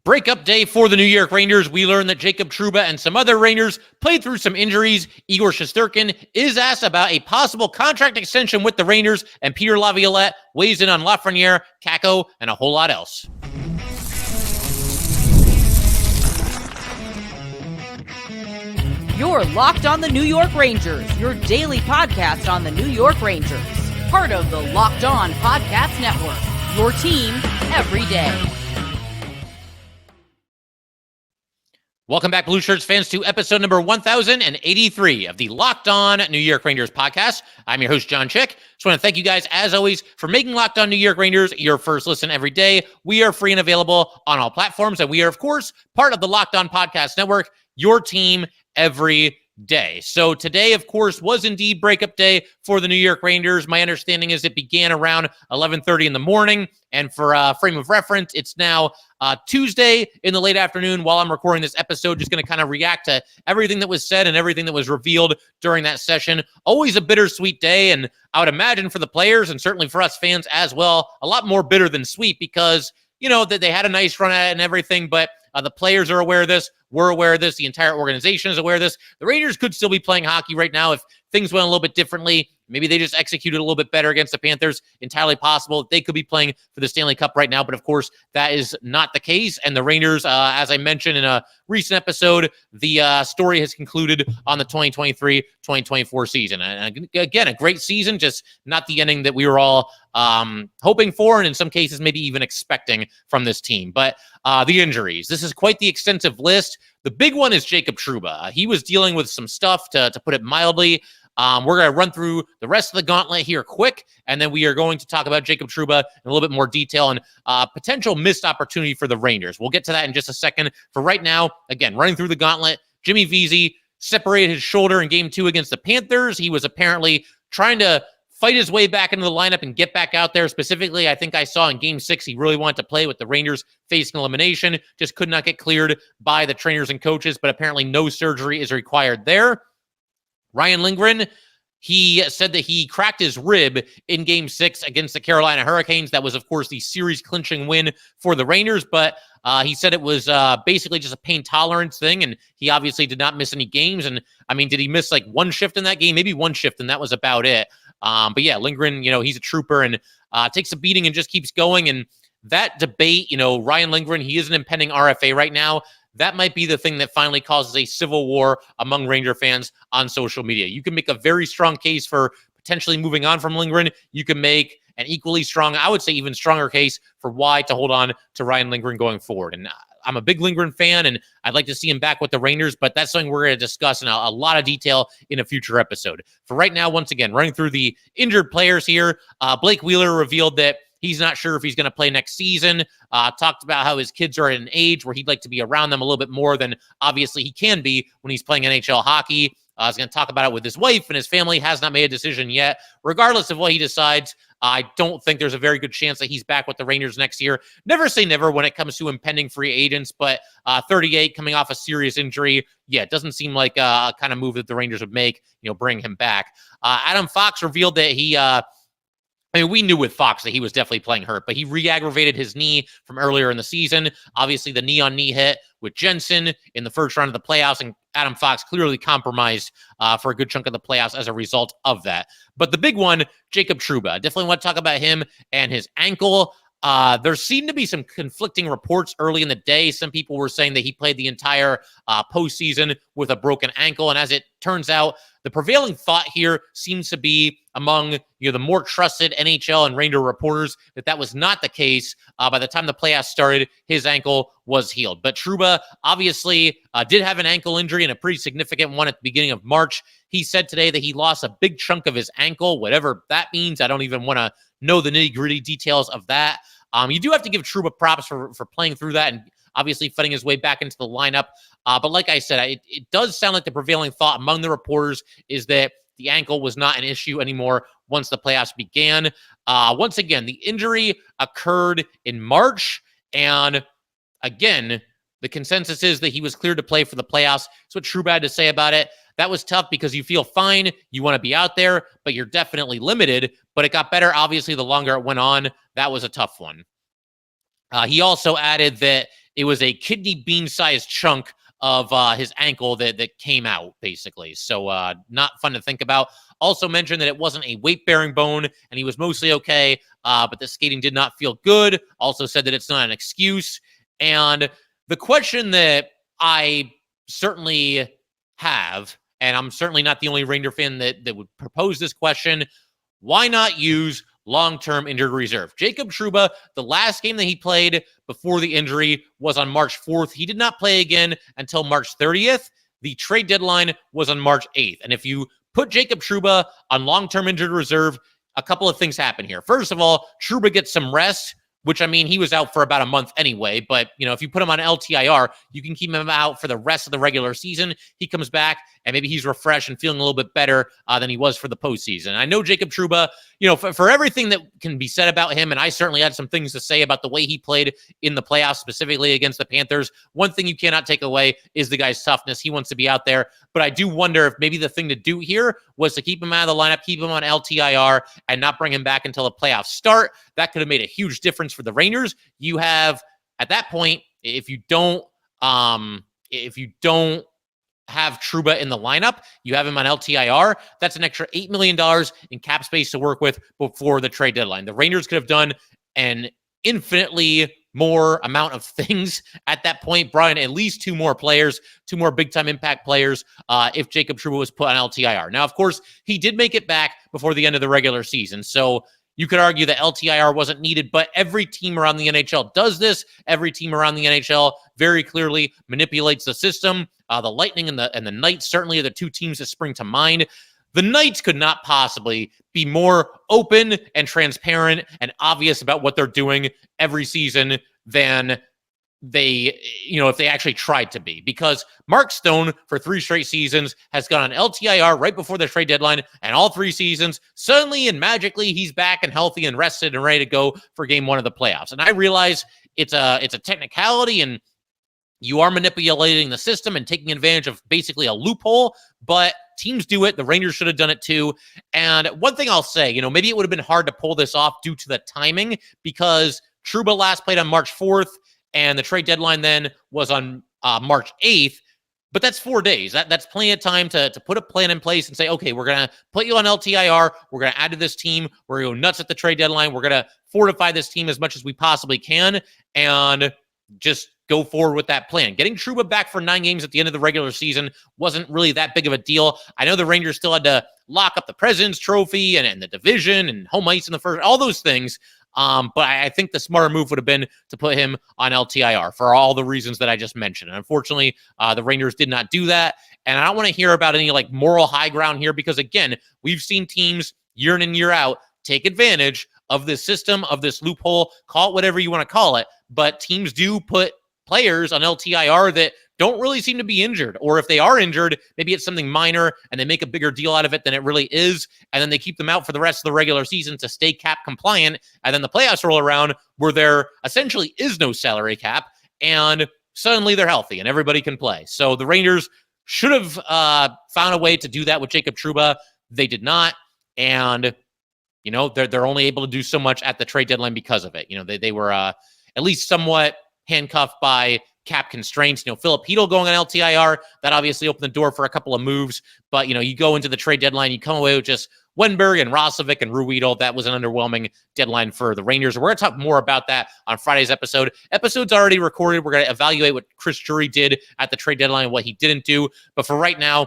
Breakup day for the New York Rangers. We learned that Jacob Trouba and some other Rangers played through some injuries. Igor Shesterkin is asked about a possible contract extension with the Rangers, and Peter Laviolette weighs in on Lafreniere, Kakko, and a whole lot else. You're Locked on the New York Rangers, your daily podcast on the New York Rangers. Part of the Locked On Podcast Network, your team every day. Welcome back, Blue Shirts fans, to episode number 1083 of the Locked On New York Rangers podcast. I'm your host, John Chick. Just want to thank you guys, as always, for making Locked On New York Rangers your first listen every day. We are free and available on all platforms, and we are, of course, part of the Locked On Podcast Network, your team every day. So today, of course, was indeed breakup day for the New York Rangers. My understanding is it began around 11:30 in the morning. And for a frame of reference, it's now Tuesday in the late afternoon while I'm recording this episode. Just going to kind of react to everything that was said and everything that was revealed during that session. Always a bittersweet day. And I would imagine for the players and certainly for us fans as well, a lot more bitter than sweet because, you know, that they had a nice run at it and everything, but the players are aware of this. We're aware of this. The entire organization is aware of this. The Rangers could still be playing hockey right now if things went a little bit differently. Maybe they just executed a little bit better against the Panthers. Entirely possible. They could be playing for the Stanley Cup right now, but of course, that is not the case. And the Rangers, as I mentioned in a recent episode, the story has concluded on the 2023-2024 season. And again, a great season, just not the ending that we were all hoping for, and in some cases, maybe even expecting from this team. But the injuries, this is quite the extensive list. The big one is Jacob Trouba. He was dealing with some stuff, to put it mildly. We're going to run through the rest of the gauntlet here quick, and then we are going to talk about Jacob Trouba in a little bit more detail and potential missed opportunity for the Rangers. We'll get to that in just a second. For right now, again, running through the gauntlet, Jimmy Vesey separated his shoulder in Game 2 against the Panthers. He was apparently trying to fight his way back into the lineup and get back out there. Specifically, I think I saw in Game 6, he really wanted to play with the Rangers facing elimination, just could not get cleared by the trainers and coaches, but apparently no surgery is required there. Ryan Lindgren, he said that he cracked his rib in Game 6 against the Carolina Hurricanes. That was, of course, the series-clinching win for the Rangers, but he said it was basically just a pain tolerance thing, and he obviously did not miss any games. And, I mean, did he miss, like, one shift in that game? Maybe one shift, and that was about it. But, yeah, Lindgren, you know, he's a trooper and takes a beating and just keeps going. And that debate, you know, Ryan Lindgren, he is an impending RFA right now. That might be the thing that finally causes a civil war among Ranger fans on social media. You can make a very strong case for potentially moving on from Lindgren. You can make an equally strong, I would say even stronger case for why to hold on to Ryan Lindgren going forward. And I'm a big Lindgren fan, and I'd like to see him back with the Rangers, but that's something we're going to discuss in a lot of detail in a future episode. For right now, once again, running through the injured players here, Blake Wheeler revealed that he's not sure if he's going to play next season. Talked about how his kids are at an age where he'd like to be around them a little bit more than obviously he can be when he's playing NHL hockey. He's going to talk about it with his wife, and his family has not made a decision yet. Regardless of what he decides, I don't think there's a very good chance that he's back with the Rangers next year. Never say never when it comes to impending free agents, but 38 coming off a serious injury, yeah, it doesn't seem like a kind of move that the Rangers would make, you know, bring him back. Adam Fox revealed that he I mean, we knew with Fox that he was definitely playing hurt, but he re-aggravated his knee from earlier in the season. Obviously, the knee-on-knee hit with Jensen in the first round of the playoffs, and Adam Fox clearly compromised for a good chunk of the playoffs as a result of that. But the big one, Jacob Trouba. Definitely want to talk about him and his ankle. There seemed to be some conflicting reports early in the day. Some people were saying that he played the entire postseason with a broken ankle, and as it turns out, the prevailing thought here seems to be among the more trusted NHL and Ranger reporters that was not the case. By the time the playoffs started, his ankle was healed. But Trouba obviously did have an ankle injury, and a pretty significant one at the beginning of March. He said today that he lost a big chunk of his ankle, whatever that means. I don't even want to know the nitty-gritty details of that. You do have to give Trouba props for playing through that and obviously fighting his way back into the lineup. But like I said, it does sound like the prevailing thought among the reporters is that the ankle was not an issue anymore once the playoffs began. Once again, the injury occurred in March. And again, the consensus is that he was cleared to play for the playoffs. That's what Trouba had to say about it. That was tough because you feel fine. You want to be out there, but you're definitely limited. But it got better, obviously, the longer it went on. That was a tough one. He also added that it was a kidney bean-sized chunk of his ankle that came out, basically. So not fun to think about. Also mentioned that it wasn't a weight-bearing bone, and he was mostly okay, but the skating did not feel good. Also said that it's not an excuse. And the question that I certainly have, and I'm certainly not the only Ranger fan that would propose this question, why not use long-term injured reserve? Jacob Trouba, the last game that he played before the injury was on March 4th. He did not play again until March 30th. The trade deadline was on March 8th. And if you put Jacob Trouba on long-term injured reserve, a couple of things happen here. First of all, Trouba gets some rest, which, I mean, he was out for about a month anyway. But, if you put him on LTIR, you can keep him out for the rest of the regular season. He comes back, and maybe he's refreshed and feeling a little bit better than he was for the postseason. I know Jacob Trouba, for everything that can be said about him, and I certainly had some things to say about the way he played in the playoffs, specifically against the Panthers. One thing you cannot take away is the guy's toughness. He wants to be out there. But I do wonder if maybe the thing to do here was to keep him out of the lineup, keep him on LTIR, and not bring him back until the playoffs start. That could have made a huge difference for the Rangers. You have, at that point, if you don't have Trouba in the lineup, you have him on LTIR, that's an extra $8 million in cap space to work with before the trade deadline. The Rangers could have done an infinitely more amount of things at that point. Brian, at least two more big-time impact players if Jacob Trouba was put on LTIR. Now, of course, he did make it back before the end of the regular season, so you could argue that LTIR wasn't needed, but every team around the NHL does this. Every team around the NHL very clearly manipulates the system. The Lightning and the Knights certainly are the two teams that spring to mind. The Knights could not possibly be more open and transparent and obvious about what they're doing every season than they, if they actually tried to be. Because Mark Stone, for 3 straight seasons, has gone on LTIR right before the trade deadline, and all 3 seasons, suddenly and magically, he's back and healthy and rested and ready to go for game 1 of the playoffs. And I realize it's a technicality, and you are manipulating the system and taking advantage of basically a loophole, but teams do it. The Rangers should have done it too. And one thing I'll say, maybe it would have been hard to pull this off due to the timing, because Trouba last played on March 4th, and the trade deadline then was on March 8th. But that's 4 days. That's plenty of time to put a plan in place and say, okay, we're going to put you on LTIR. We're going to add to this team. We're going to go nuts at the trade deadline. We're going to fortify this team as much as we possibly can and just go forward with that plan. Getting Trouba back for 9 games at the end of the regular season wasn't really that big of a deal. I know the Rangers still had to lock up the President's Trophy and the division and home ice in the first, all those things. But I think the smarter move would have been to put him on LTIR for all the reasons that I just mentioned. And unfortunately, the Rangers did not do that. And I don't want to hear about any moral high ground here, because again, we've seen teams year in and year out take advantage of this system, of this loophole, call it whatever you want to call it. But teams do put players on LTIR that don't really seem to be injured, or if they are injured, maybe it's something minor and they make a bigger deal out of it than it really is, and then they keep them out for the rest of the regular season to stay cap compliant, and then the playoffs roll around where there essentially is no salary cap, and suddenly they're healthy and everybody can play. So the Rangers should have found a way to do that with Jacob Trouba. They did not, and they're only able to do so much at the trade deadline because of it. They were at least somewhat handcuffed by cap constraints. Philip Hedl going on LTIR, that obviously opened the door for a couple of moves. But, you go into the trade deadline, you come away with just Wenberg and Rosovic and Ruhwedel. That was an underwhelming deadline for the Rangers. We're going to talk more about that on Friday's episode. Episode's already recorded. We're going to evaluate what Chris Drury did at the trade deadline and what he didn't do. But for right now,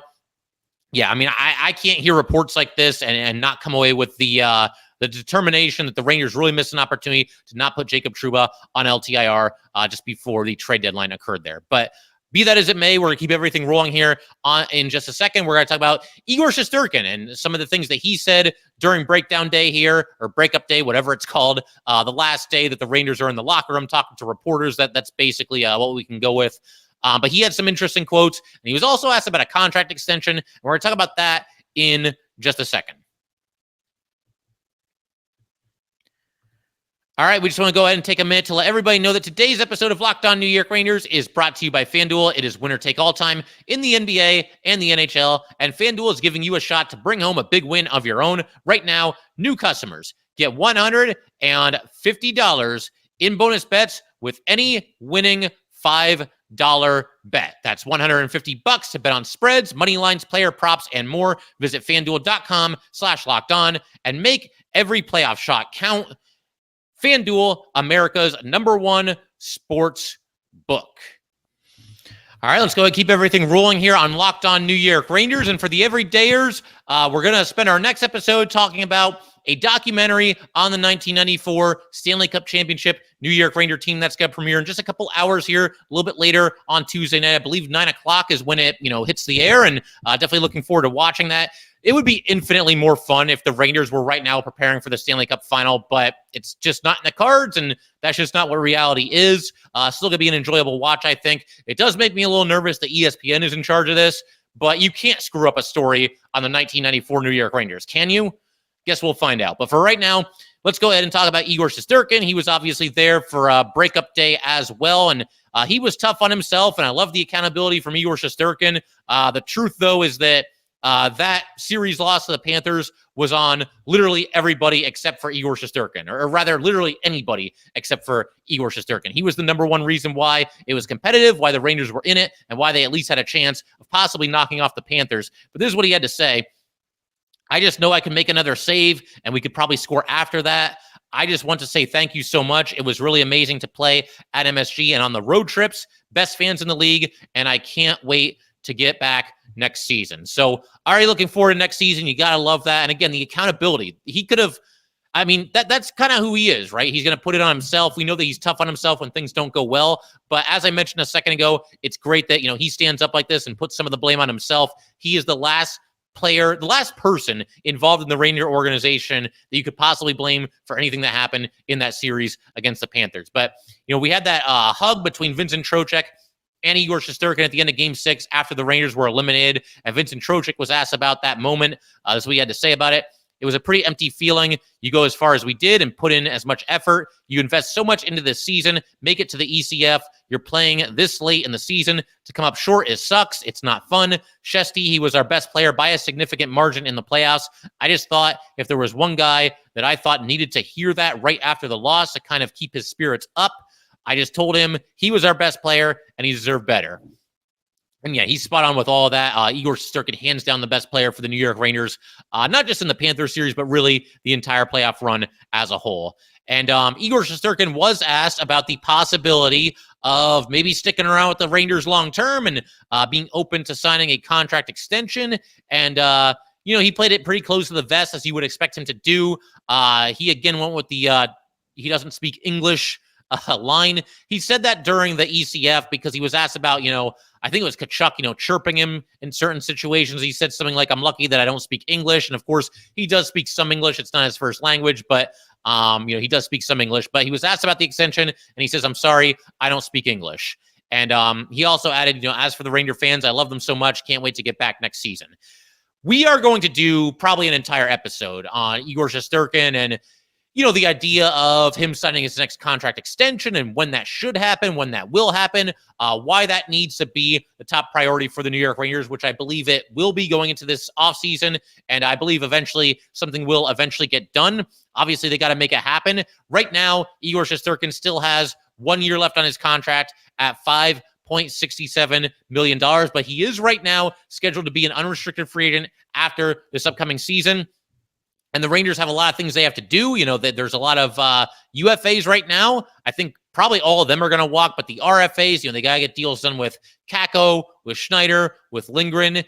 yeah, I can't hear reports like this and not come away with the determination that the Rangers really missed an opportunity to not put Jacob Trouba on LTIR just before the trade deadline occurred there. But be that as it may, we're going to keep everything rolling here in just a second. We're going to talk about Igor Shesterkin and some of the things that he said during breakdown day here, or breakup day, whatever it's called, the last day that the Rangers are in the locker room talking to reporters. That's basically what we can go with. But he had some interesting quotes, and he was also asked about a contract extension, and we're going to talk about that in just a second. All right, we just want to go ahead and take a minute to let everybody know that today's episode of Locked On New York Rangers is brought to you by FanDuel. It is winner take all time in the NBA and the NHL, and FanDuel is giving you a shot to bring home a big win of your own. Right now, new customers get $150 in bonus bets with any winning $5 bet. That's $150 to bet on spreads, money lines, player props, and more. Visit FanDuel.com/lockedon and make every playoff shot count. FanDuel, America's #1 sports book. All right, let's go ahead and keep everything rolling here on Locked On New York Rangers. And for the everydayers, we're going to spend our next episode talking about a documentary on the 1994 Stanley Cup Championship New York Ranger team that's going to premiere in just a couple hours here, a little bit later on Tuesday night. I believe 9 o'clock is when it hits the air, and definitely looking forward to watching that. It would be infinitely more fun if the Rangers were right now preparing for the Stanley Cup final, but it's just not in the cards, and that's just not what reality is. Still going to be an enjoyable watch, I think. It does make me a little nervous that ESPN is in charge of this, but you can't screw up a story on the 1994 New York Rangers, can you? Guess we'll find out. But for right now, let's go ahead and talk about Igor Shesterkin. He was obviously there for breakup day as well, and he was tough on himself, and I love the accountability from Igor Shesterkin. The truth, though, is that that series loss to the Panthers was on literally everybody except for Igor Shesterkin, or rather literally anybody except for Igor Shesterkin. He was the #1 reason why it was competitive, why the Rangers were in it, and why they at least had a chance of possibly knocking off the Panthers. But this is what he had to say. I just know I can make another save, and we could probably score after that. I just want to say thank you so much. It was really amazing to play at MSG and on the road trips. Best fans in the league, and I can't wait to get back next season. So already looking forward to next season. You got to love that. And again, the accountability. He could have, that's kind of who he is, right? He's going to put it on himself. We know that he's tough on himself when things don't go well. But as I mentioned a second ago, it's great that, he stands up like this and puts some of the blame on himself. He is the last player, the last person involved in the Ranger organization that you could possibly blame for anything that happened in that series against the Panthers. But, we had that hug between Vincent Trocheck and Igor Shesterkin at the end of Game 6 after the Rangers were eliminated. And Vincent Trocheck was asked about that moment. This is what he had to say about it. It was a pretty empty feeling. You go as far as we did and put in as much effort. You invest so much into this season, make it to the ECF. You're playing this late in the season. To come up short, it sucks. It's not fun. Shesty, he was our best player by a significant margin in the playoffs. I just thought if there was one guy that I thought needed to hear that right after the loss to kind of keep his spirits up, I just told him he was our best player and he deserved better. And yeah, he's spot on with all of that. Igor Shesterkin, hands down the best player for the New York Rangers, not just in the Panthers series, but really the entire playoff run as a whole. And Igor Shesterkin was asked about the possibility of maybe sticking around with the Rangers long-term and being open to signing a contract extension. And, he played it pretty close to the vest, as you would expect him to do. He again went with the he doesn't speak English line. He said that during the ECF because he was asked about, I think it was Tkachuk, chirping him in certain situations. He said something like, I'm lucky that I don't speak English. And of course, he does speak some English. It's not his first language, but, he does speak some English. But he was asked about the extension, and he says, I'm sorry, I don't speak English. And he also added, as for the Ranger fans, I love them so much. Can't wait to get back next season. We are going to do probably an entire episode on Igor Shesterkin and the idea of him signing his next contract extension and when that should happen, when that will happen, why that needs to be the top priority for the New York Rangers, which I believe it will be going into this offseason. And I believe eventually something will eventually get done. Obviously, they got to make it happen. Right now, Igor Shesterkin still has 1 year left on his contract at $5.67 million, but he is right now scheduled to be an unrestricted free agent after this upcoming season. And the Rangers have a lot of things they have to do. That there's a lot of UFAs right now. I think probably all of them are going to walk, but the RFAs, they got to get deals done with Kakko, with Schneider, with Lindgren.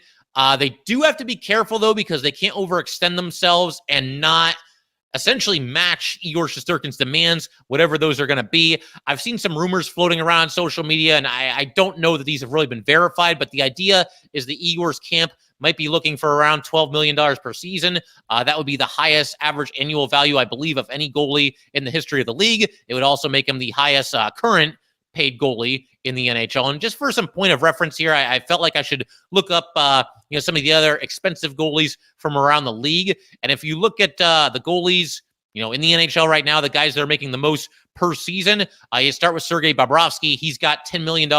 They do have to be careful, though, because they can't overextend themselves and not essentially match Igor Shesterkin's demands, whatever those are going to be. I've seen some rumors floating around on social media, and I don't know that these have really been verified, but the idea is the Igor's camp might be looking for around $12 million per season. That would be the highest average annual value, I believe, of any goalie in the history of the league. It would also make him the highest current paid goalie in the NHL. And just for some point of reference here, I felt like I should look up some of the other expensive goalies from around the league. And if you look at the goalies, in the NHL right now, the guys that are making the most per season, you start with Sergei Bobrovsky. He's got $10 million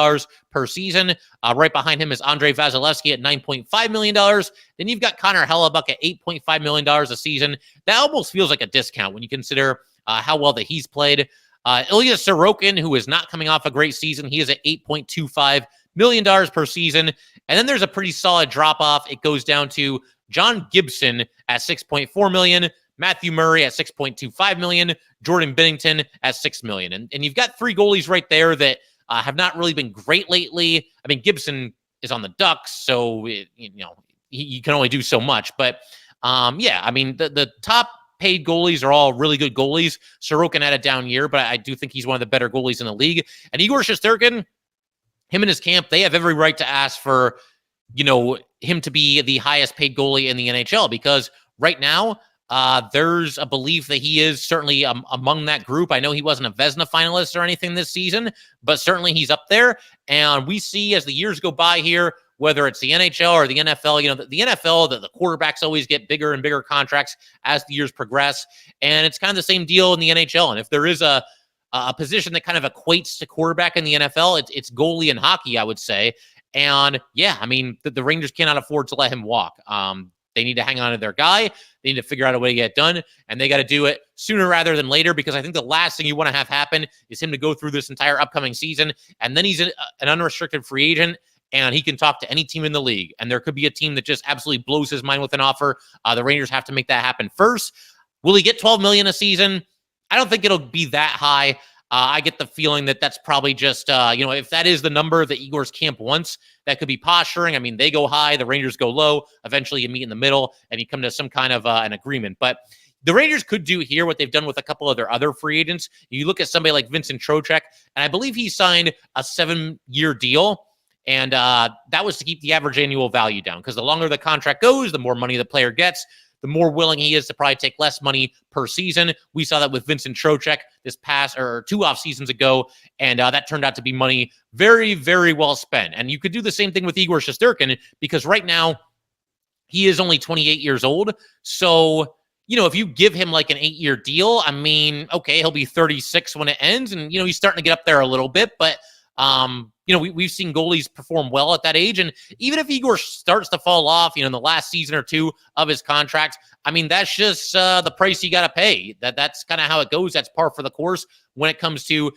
per season. Right behind him is Andrei Vasilevsky at $9.5 million. Then you've got Connor Hellebuck at $8.5 million a season. That almost feels like a discount when you consider how well that he's played. Ilya Sorokin, who is not coming off a great season, he is at $8.25 million per season. And then there's a pretty solid drop-off. It goes down to John Gibson at $6.4 million, Matthew Murray at $6.25 million, Jordan Binnington at $6 million. And you've got three goalies right there that have not really been great lately. I mean, Gibson is on the Ducks, so he can only do so much. But I mean, the top paid goalies are all really good goalies. Sorokin had a down year, but I do think he's one of the better goalies in the league. And Igor Shesterkin, him and his camp, they have every right to ask for, him to be the highest paid goalie in the NHL, because right now there's a belief that he is certainly among that group. I know he wasn't a Vezina finalist or anything this season, but certainly he's up there. And we see as the years go by here, whether it's the NHL or the NFL, the NFL, the quarterbacks always get bigger and bigger contracts as the years progress. And it's kind of the same deal in the NHL. And if there is a position that kind of equates to quarterback in the NFL, it's goalie in hockey, I would say. And I mean, the Rangers cannot afford to let him walk. They need to hang on to their guy. They need to figure out a way to get it done, and they got to do it sooner rather than later, because I think the last thing you want to have happen is him to go through this entire upcoming season, and then he's an unrestricted free agent, and he can talk to any team in the league, and there could be a team that just absolutely blows his mind with an offer. The Rangers have to make that happen first. Will he get $12 million a season? I don't think it'll be that high. I get the feeling that that's probably just, if that is the number that Igor's camp wants, that could be posturing. I mean, they go high, the Rangers go low. Eventually you meet in the middle and you come to some kind of an agreement. But the Rangers could do here what they've done with a couple of their other free agents. You look at somebody like Vincent Trocheck, and I believe he signed a 7-year deal. And that was to keep the average annual value down, because the longer the contract goes, the more money the player gets, the more willing he is to probably take less money per season. We saw that with Vincent Trocheck this past or 2 off seasons ago, and that turned out to be money very, very well spent. And you could do the same thing with Igor Shesterkin, because right now he is only 28 years old. So, if you give him like an 8-year deal, I mean, okay, he'll be 36 when it ends, and, he's starting to get up there a little bit, but we've seen goalies perform well at that age. And even if Igor starts to fall off, in the last season or two of his contract, I mean, that's just the price you got to pay. That's kind of how it goes. That's par for the course when it comes to,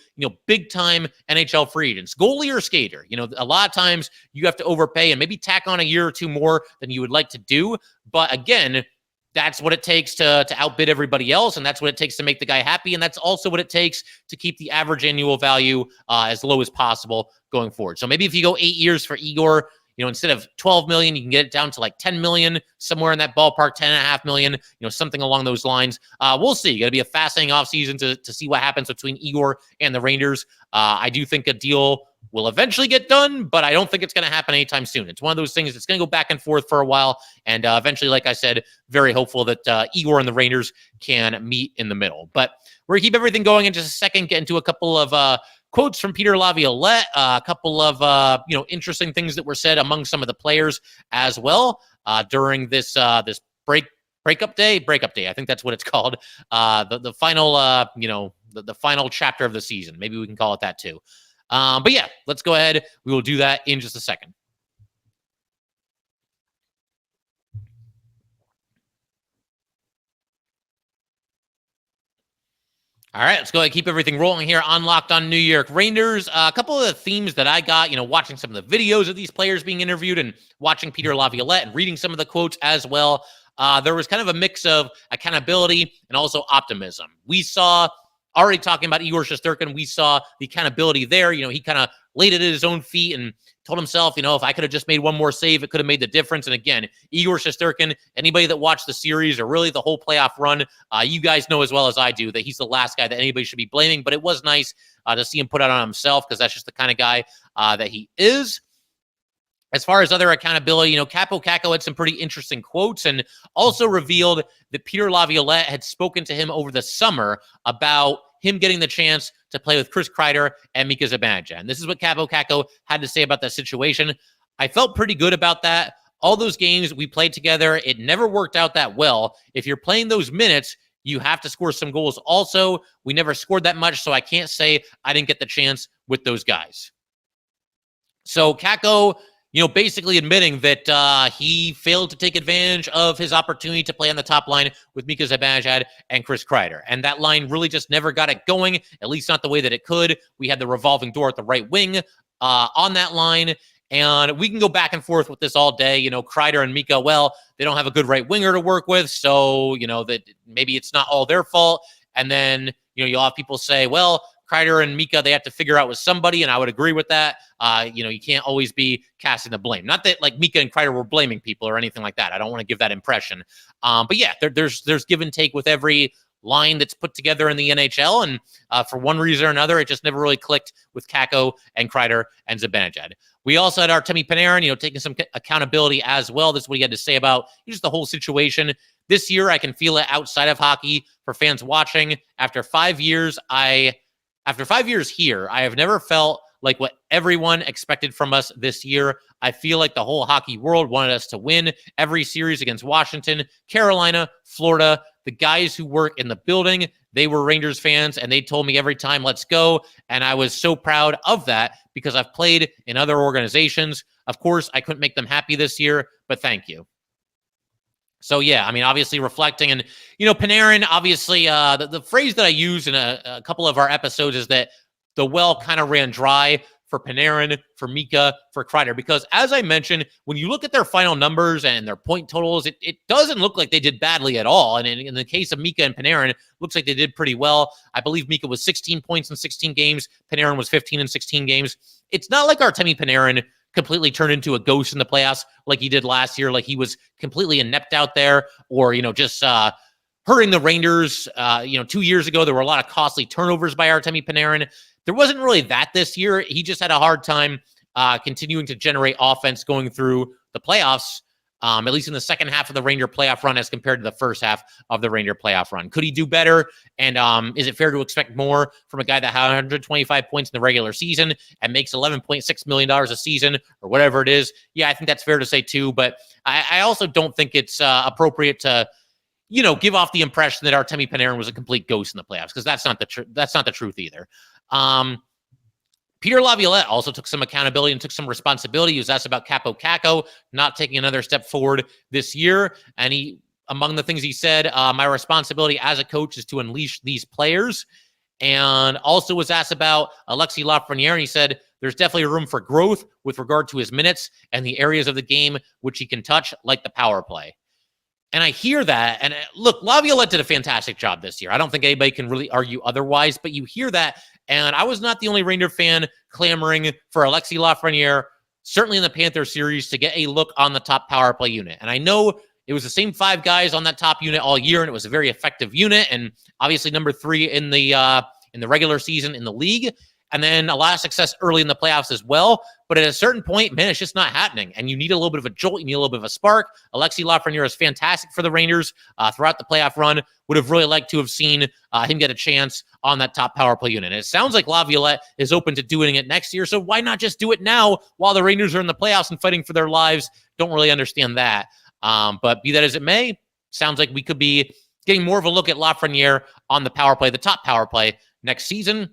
big time NHL free agents, goalie or skater. A lot of times you have to overpay and maybe tack on a year or two more than you would like to do. But again, that's what it takes to outbid everybody else, and that's what it takes to make the guy happy, and that's also what it takes to keep the average annual value as low as possible going forward. So maybe if you go 8 years for Igor, instead of 12 million, you can get it down to like 10 million, somewhere in that ballpark, 10.5 million, something along those lines. We'll see. Going to be a fascinating offseason to see what happens between Igor and the Rangers. I do think a deal will eventually get done, but I don't think it's going to happen anytime soon. It's one of those things that's going to go back and forth for a while, and eventually, like I said, very hopeful that Igor and the Rangers can meet in the middle. But we're going to keep everything going in just a second, get into a couple of quotes from Peter Laviolette, a couple of interesting things that were said among some of the players as well during this breakup day. I think that's what it's called. The final the final chapter of the season. Maybe we can call it that too. But let's go ahead. We will do that in just a second. All right, let's go ahead and keep everything rolling here on Locked On New York Rangers. A couple of the themes that I got, watching some of the videos of these players being interviewed and watching Peter Laviolette and reading some of the quotes as well. There was kind of a mix of accountability and also optimism. We saw, already talking about Igor Shesterkin, we saw the accountability there. He kind of laid it at his own feet and told himself, if I could have just made one more save, it could have made the difference. And again, Igor Shesterkin, anybody that watched the series or really the whole playoff run, you guys know as well as I do that he's the last guy that anybody should be blaming. But it was nice to see him put it on himself, because that's just the kind of guy that he is. As far as other accountability, Kaapo Kakko had some pretty interesting quotes and also revealed that Peter Laviolette had spoken to him over the summer about him getting the chance to play with Chris Kreider and Mika Zibanejad. And this is what Kaapo Kakko had to say about that situation. I felt pretty good about that. All those games we played together, it never worked out that well. If you're playing those minutes, you have to score some goals also. We never scored that much, so I can't say I didn't get the chance with those guys. So Kakko, basically admitting that he failed to take advantage of his opportunity to play on the top line with Mika Zibanejad and Chris Kreider. And that line really just never got it going, at least not the way that it could. We had the revolving door at the right wing on that line. And we can go back and forth with this all day. Kreider and Mika, well, they don't have a good right winger to work with. So, that maybe it's not all their fault. And then, you'll have people say, well, Kreider and Mika, they have to figure out with somebody, and I would agree with that. You can't always be casting the blame. Not that like Mika and Kreider were blaming people or anything like that. I don't want to give that impression. But yeah, there's give and take with every line that's put together in the NHL, and for one reason or another, it just never really clicked with Kakko and Kreider and Zibanejad. We also had Artemi Panarin, taking some accountability as well. This is what he had to say about just the whole situation. This year, I can feel it outside of hockey for fans watching. After 5 years here, I have never felt like what everyone expected from us this year. I feel like the whole hockey world wanted us to win every series against Washington, Carolina, Florida. The guys who work in the building, they were Rangers fans, and they told me every time, let's go. And I was so proud of that because I've played in other organizations. Of course, I couldn't make them happy this year, but thank you. So, yeah, obviously reflecting. And, Panarin, obviously, the phrase that I use in a couple of our episodes is that the well kind of ran dry for Panarin, for Mika, for Kreider. Because, as I mentioned, when you look at their final numbers and their point totals, it doesn't look like they did badly at all. And in the case of Mika and Panarin, it looks like they did pretty well. I believe Mika was 16 points in 16 games. Panarin was 15 in 16 games. It's not like Artemi Panarin completely turned into a ghost in the playoffs like he did last year, like he was completely inept out there, or, just hurting the Rangers. 2 years ago, there were a lot of costly turnovers by Artemi Panarin. There wasn't really that this year. He just had a hard time continuing to generate offense going through the playoffs, at least in the second half of the Ranger playoff run as compared to the first half of the Ranger playoff run. Could he do better? And is it fair to expect more from a guy that had 125 points in the regular season and makes $11.6 million a season or whatever it is? Yeah, I think that's fair to say too. But I also don't think it's appropriate to, give off the impression that Artemi Panarin was a complete ghost in the playoffs, because that's not the truth either. Peter Laviolette also took some accountability and took some responsibility. He was asked about Kaapo Kakko not taking another step forward this year. And among the things he said, my responsibility as a coach is to unleash these players. And also was asked about Alexis Lafreniere. And he said, there's definitely room for growth with regard to his minutes and the areas of the game which he can touch, like the power play. And I hear that. And look, Laviolette did a fantastic job this year. I don't think anybody can really argue otherwise, but you hear that. And I was not the only Ranger fan clamoring for Alexis Lafreniere, certainly in the Panther series, to get a look on the top power play unit. And I know it was the same 5 guys on that top unit all year, and it was a very effective unit. And obviously number 3 in the regular season in the league. And then a lot of success early in the playoffs as well. But at a certain point, man, it's just not happening. And you need a little bit of a jolt. You need a little bit of a spark. Alexis Lafreniere is fantastic for the Rangers throughout the playoff run. Would have really liked to have seen him get a chance on that top power play unit. And it sounds like Laviolette is open to doing it next year. So why not just do it now while the Rangers are in the playoffs and fighting for their lives? Don't really understand that. But be that as it may, sounds like we could be getting more of a look at Lafreniere on the power play, the top power play next season.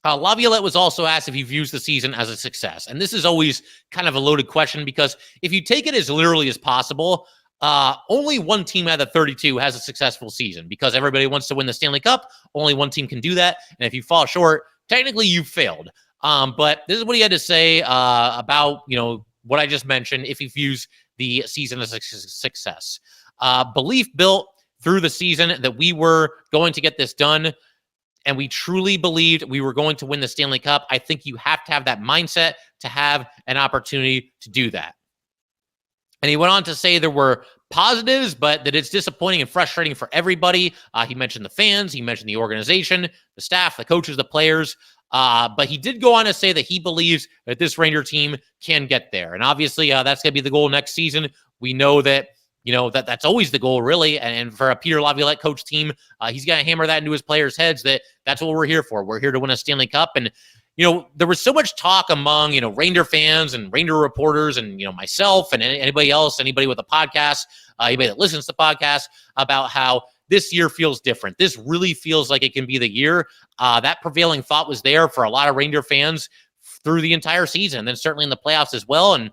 Laviolette was also asked if he views the season as a success. And this is always kind of a loaded question, because if you take it as literally as possible, only one team out of the 32 has a successful season, because everybody wants to win the Stanley Cup. Only one team can do that. And if you fall short, technically you've failed. But this is what he had to say about, what I just mentioned, if he views the season as a success. Belief built through the season that we were going to get this done, and we truly believed we were going to win the Stanley Cup. I think you have to have that mindset to have an opportunity to do that. And he went on to say there were positives, but that it's disappointing and frustrating for everybody. He mentioned the fans. He mentioned the organization, the staff, the coaches, the players. But he did go on to say that he believes that this Ranger team can get there. And obviously, that's going to be the goal next season. We know that, that's always the goal, really. And for a Peter Laviolette coach team, he's going to hammer that into his players' heads that that's what we're here for. We're here to win a Stanley Cup. And, there was so much talk among, Ranger fans and Ranger reporters and, myself and anybody else, anybody with a podcast, anybody that listens to podcasts, about how this year feels different. This really feels like it can be the year. That prevailing thought was there for a lot of Ranger fans through the entire season, and then certainly in the playoffs as well. And,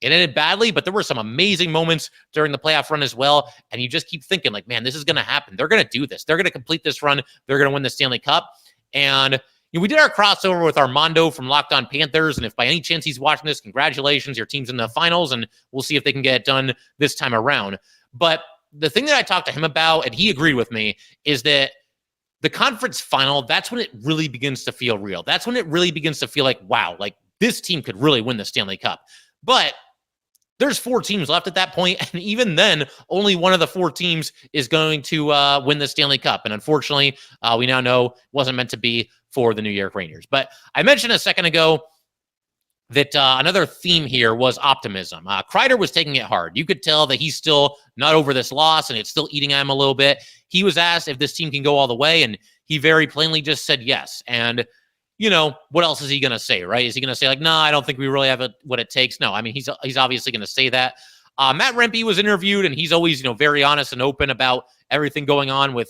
it ended badly, but there were some amazing moments during the playoff run as well. And you just keep thinking, like, man, this is going to happen. They're going to do this. They're going to complete this run. They're going to win the Stanley Cup. And we did our crossover with Armando from Locked On Panthers. And if by any chance he's watching this, congratulations, your team's in the finals. And we'll see if they can get it done this time around. But the thing that I talked to him about, and he agreed with me, is that the conference final, that's when it really begins to feel real. That's when it really begins to feel like, wow, like this team could really win the Stanley Cup. But there's 4 teams left at that point, and even then, only one of the 4 teams is going to win the Stanley Cup. And unfortunately, we now know it wasn't meant to be for the New York Rangers. But I mentioned a second ago that another theme here was optimism. Kreider was taking it hard. You could tell that he's still not over this loss, and it's still eating at him a little bit. He was asked if this team can go all the way, and he very plainly just said yes. And what else is he going to say, right? Is he going to say like, no, I don't think we really have what it takes? No, I mean, he's obviously going to say that. Matt Rempe was interviewed, and he's always, very honest and open about everything going on with,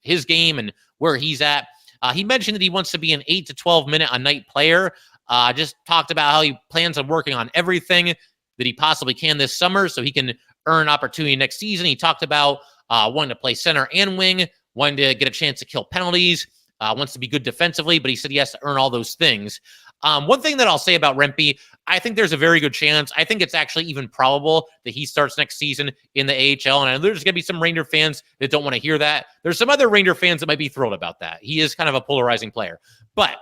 his game and where he's at. He mentioned that he wants to be an 8 to 12 minute a night player. Just talked about how he plans on working on everything that he possibly can this summer so he can earn an opportunity next season. He talked about wanting to play center and wing, wanting to get a chance to kill penalties. Wants to be good defensively, but he said he has to earn all those things. One thing that I'll say about Rempe, I think there's a very good chance. I think it's actually even probable that he starts next season in the AHL. And I know there's going to be some Ranger fans that don't want to hear that. There's some other Ranger fans that might be thrilled about that. He is kind of a polarizing player. But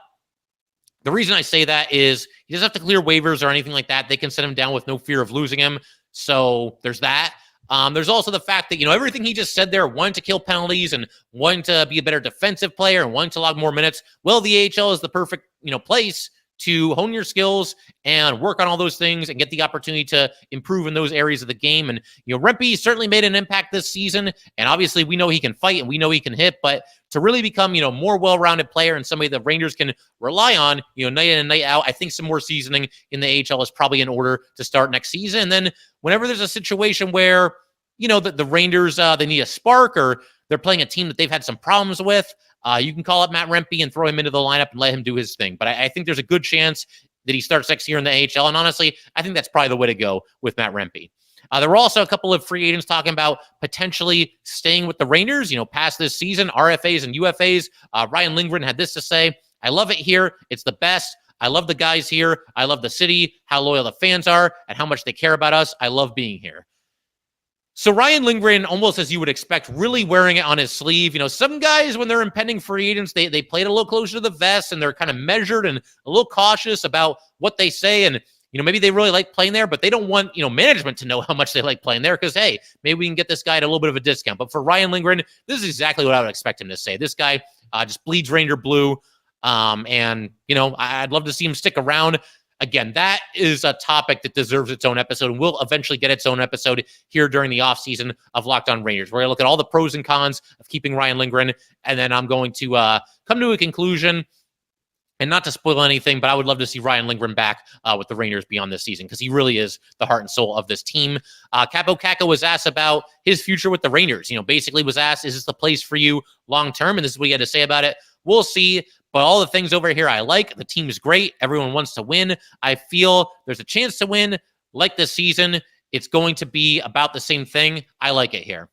the reason I say that is he doesn't have to clear waivers or anything like that. They can send him down with no fear of losing him. So there's that. There's also the fact that, everything he just said there, wanting to kill penalties and wanting to be a better defensive player and wanting to log more minutes. Well, the AHL is the perfect, place to hone your skills and work on all those things and get the opportunity to improve in those areas of the game. And, Rempe certainly made an impact this season. And obviously we know he can fight and we know he can hit, but to really become, more well-rounded player and somebody the Rangers can rely on, night in and night out, I think some more seasoning in the AHL is probably in order to start next season. And then whenever there's a situation where, the Rangers, they need a spark or they're playing a team that they've had some problems with, you can call up Matt Rempe and throw him into the lineup and let him do his thing. But I think there's a good chance that he starts next year in the AHL. And honestly, I think that's probably the way to go with Matt Rempe. There were also a couple of free agents talking about potentially staying with the Rangers, past this season, RFAs and UFAs. Ryan Lindgren had this to say: I love it here. It's the best. I love the guys here. I love the city, how loyal the fans are, and how much they care about us. I love being here. So Ryan Lindgren, almost as you would expect, really wearing it on his sleeve. Some guys, when they're impending free agents, they play it a little closer to the vest and they're kind of measured and a little cautious about what they say. And, maybe they really like playing there, but they don't want, management to know how much they like playing there because, hey, maybe we can get this guy at a little bit of a discount. But for Ryan Lindgren, this is exactly what I would expect him to say. This guy just bleeds Ranger blue. And, I'd love to see him stick around. Again, that is a topic that deserves its own episode and will eventually get its own episode here during the offseason of Locked On Rangers. We're going to look at all the pros and cons of keeping Ryan Lindgren, and then I'm going to come to a conclusion. And not to spoil anything, but I would love to see Ryan Lindgren back with the Rangers beyond this season because he really is the heart and soul of this team. Kaapo Kakko was asked about his future with the Rangers. Basically was asked, is this the place for you long-term? And this is what he had to say about it. We'll see. But all the things over here I like. The team is great. Everyone wants to win. I feel there's a chance to win. Like this season, it's going to be about the same thing. I like it here.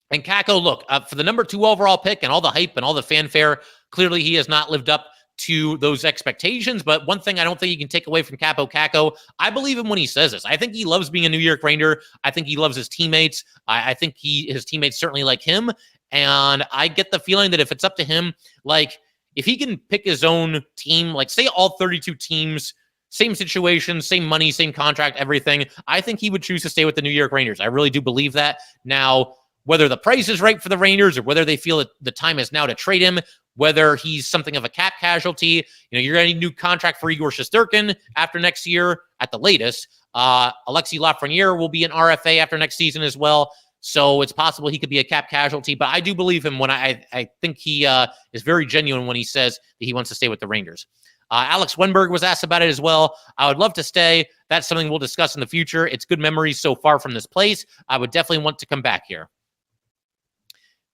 And Kakko, look, for the number 2 overall pick and all the hype and all the fanfare, clearly he has not lived up to those expectations. But one thing I don't think you can take away from Kaapo Kakko, I believe him when he says this. I think he loves being a New York Ranger. I think he loves his teammates. I think his teammates certainly like him. And I get the feeling that if it's up to him, like if he can pick his own team, like say all 32 teams, same situation, same money, same contract, everything, I think he would choose to stay with the New York Rangers. I really do believe that. Now, whether the price is right for the Rangers or whether they feel that the time is now to trade him, whether he's something of a cap casualty, you're going to need a new contract for Igor Shesterkin after next year at the latest. Alexis Lafreniere will be an RFA after next season as well. So it's possible he could be a cap casualty, but I do believe him when I think he is very genuine when he says that he wants to stay with the Rangers. Alex Wenberg was asked about it as well. I would love to stay. That's something we'll discuss in the future. It's good memories so far from this place. I would definitely want to come back here.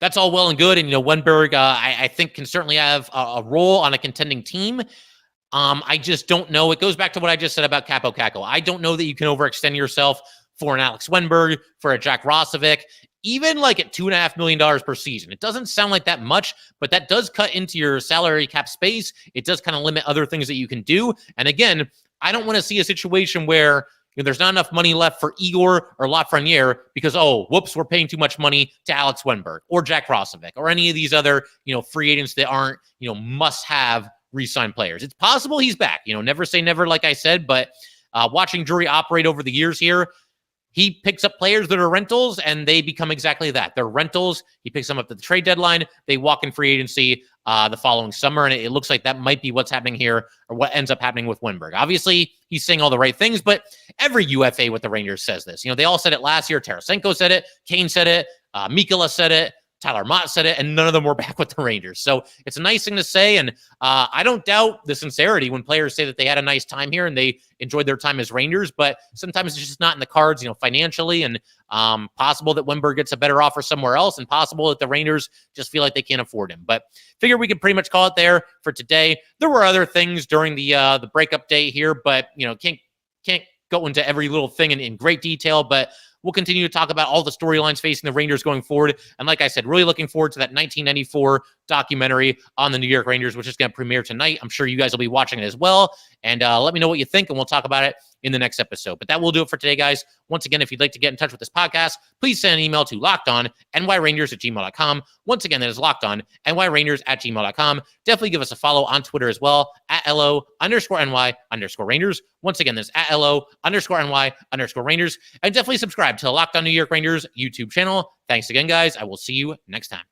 that's all well and good. And, Wenberg, I think can certainly have a role on a contending team. I just don't know. It goes back to what I just said about Kaapo Kakko. I don't know that you can overextend yourself for an Alex Wenberg, for a Jack Roslovic, even like at $2.5 million per season. It doesn't sound like that much, but that does cut into your salary cap space. It does kind of limit other things that you can do. And again, I don't want to see a situation where there's not enough money left for Igor or Lafreniere because, whoops, we're paying too much money to Alex Wenberg or Jack Roslovic or any of these other, free agents that aren't, must-have re-sign players. It's possible he's back. Never say never, like I said, but watching Drury operate over the years here, he picks up players that are rentals, and they become exactly that. They're rentals. He picks them up at the trade deadline. They walk in free agency the following summer, and it looks like that might be what's happening here or what ends up happening with Wenberg. Obviously, he's saying all the right things, but every UFA with the Rangers says this. They all said it last year. Tarasenko said it. Kane said it. Mikkola said it. Tyler Mott said it, and none of them were back with the Rangers. So it's a nice thing to say, and I don't doubt the sincerity when players say that they had a nice time here and they enjoyed their time as Rangers, but sometimes it's just not in the cards, financially, and possible that Wenberg gets a better offer somewhere else, and possible that the Rangers just feel like they can't afford him. But figure we could pretty much call it there for today. There were other things during the breakup day here, but can't go into every little thing in great detail, but we'll continue to talk about all the storylines facing the Rangers going forward. And like I said, really looking forward to that 1994 documentary on the New York Rangers, which is going to premiere tonight. I'm sure you guys will be watching it as well. And let me know what you think, and we'll talk about it in the next episode. But that will do it for today, guys. Once again, if you'd like to get in touch with this podcast, please send an email to lockedonnyrangers@gmail.com. Once again, that is lockedonnyrangers@gmail.com. Definitely give us a follow on Twitter as well, @LO_NY_Rangers. Once again, that's @LO_NY_Rangers. And definitely subscribe to the Locked On New York Rangers YouTube channel. Thanks again, guys. I will see you next time.